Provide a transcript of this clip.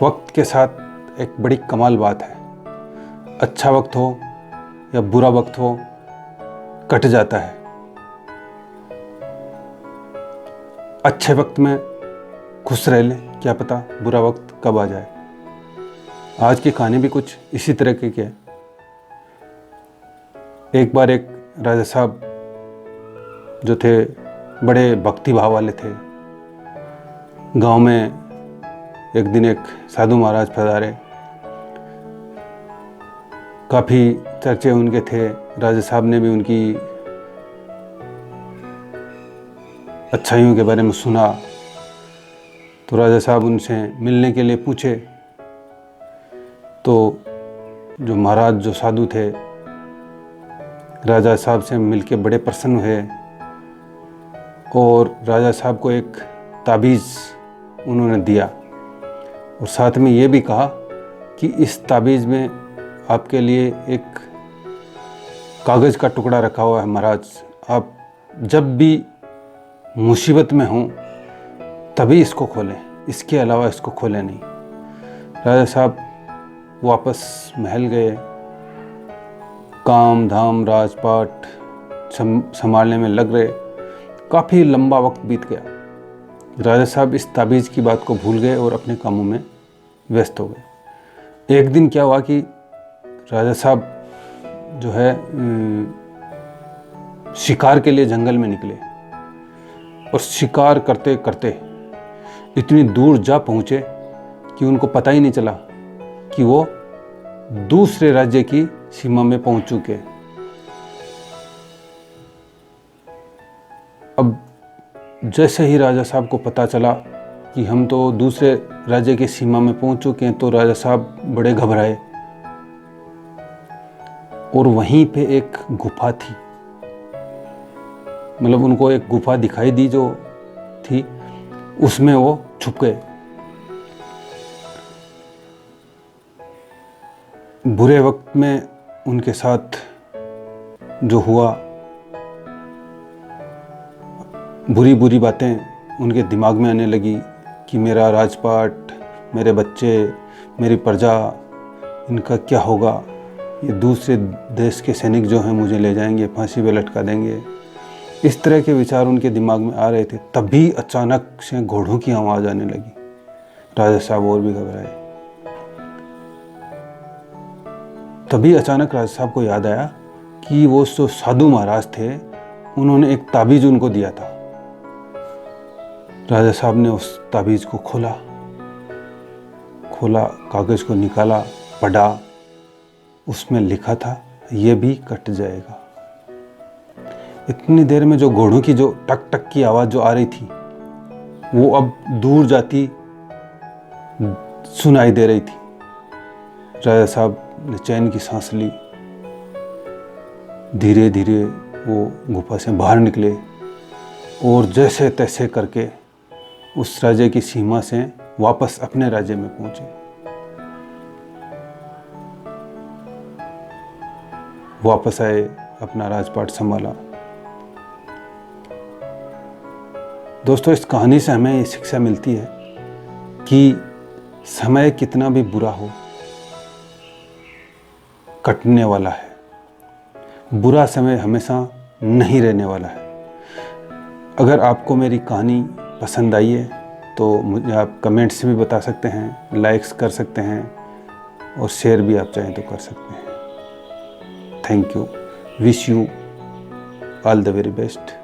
वक्त के साथ एक बड़ी कमाल बात है, अच्छा वक्त हो या बुरा वक्त हो कट जाता है। अच्छे वक्त में खुश रह लें, क्या पता बुरा वक्त कब आ जाए। आज की कहानी भी कुछ इसी तरह की है। एक बार एक राजा साहब जो थे बड़े भक्ति भाव वाले थे। गांव में एक दिन एक साधु महाराज पधारे। काफ़ी चर्चे उनके थे। राजा साहब ने भी उनकी अच्छाइयों के बारे में सुना। तो राजा साहब उनसे मिलने के लिए पूछे। तो जो महाराज जो साधु थे राजा साहब से मिलके बड़े प्रसन्न हुए और राजा साहब को एक ताबीज़ उन्होंने दिया और साथ में ये भी कहा कि इस ताबीज़ में आपके लिए एक कागज़ का टुकड़ा रखा हुआ है महाराज, आप जब भी मुसीबत में हों तभी इसको खोलें, इसके अलावा इसको खोलें नहीं। राजा साहब वापस महल गए। काम धाम राजपाट संभालने में लग रहे। काफ़ी लंबा वक्त बीत गया। राजा साहब इस ताबीज़ की बात को भूल गए और अपने कामों में व्यस्त हो गए। एक दिन क्या हुआ कि राजा साहब जो है शिकार के लिए जंगल में निकले और शिकार करते करते इतनी दूर जा पहुँचे कि उनको पता ही नहीं चला कि वो दूसरे राज्य की सीमा में पहुँच चुके। अब जैसे ही राजा साहब को पता चला कि हम तो दूसरे राज्य की सीमा में पहुंच चुके हैं, तो राजा साहब बड़े घबराए। और वहीं पे एक गुफा थी, मतलब उनको एक गुफा दिखाई दी जो थी, उसमें वो छुप गए। बुरे वक्त में उनके साथ जो हुआ, बुरी बुरी बातें उनके दिमाग में आने लगी कि मेरा राजपाट, मेरे बच्चे, मेरी प्रजा, इनका क्या होगा। ये दूसरे देश के सैनिक जो हैं मुझे ले जाएंगे, फांसी पे लटका देंगे। इस तरह के विचार उनके दिमाग में आ रहे थे। तभी अचानक से घोड़ों की आवाज़ आने लगी। राजा साहब और भी घबराए। तभी अचानक राजा साहब को याद आया कि वो जो साधु महाराज थे उन्होंने एक ताबीज़ उनको दिया था। राजा साहब ने उस ताबीज़ को खोला, कागज़ को निकाला, पढ़ा। उसमें लिखा था ये भी कट जाएगा। इतनी देर में जो घोड़ों की जो टक टक की आवाज़ जो आ रही थी वो अब दूर जाती सुनाई दे रही थी। राजा साहब ने चैन की सांस ली। धीरे धीरे वो गुफा से बाहर निकले और जैसे तैसे करके उस राज्य की सीमा से वापस अपने राज्य में पहुंचे। वापस आए, अपना राजपाट संभाला। दोस्तों, इस कहानी से हमें ये शिक्षा मिलती है कि समय कितना भी बुरा हो कटने वाला है। बुरा समय हमेशा नहीं रहने वाला है। अगर आपको मेरी कहानी पसंद आई है तो मुझे आप कमेंट से भी बता सकते हैं, लाइक्स कर सकते हैं और शेयर भी आप चाहें तो कर सकते हैं। Thank you. Wish you all the very best.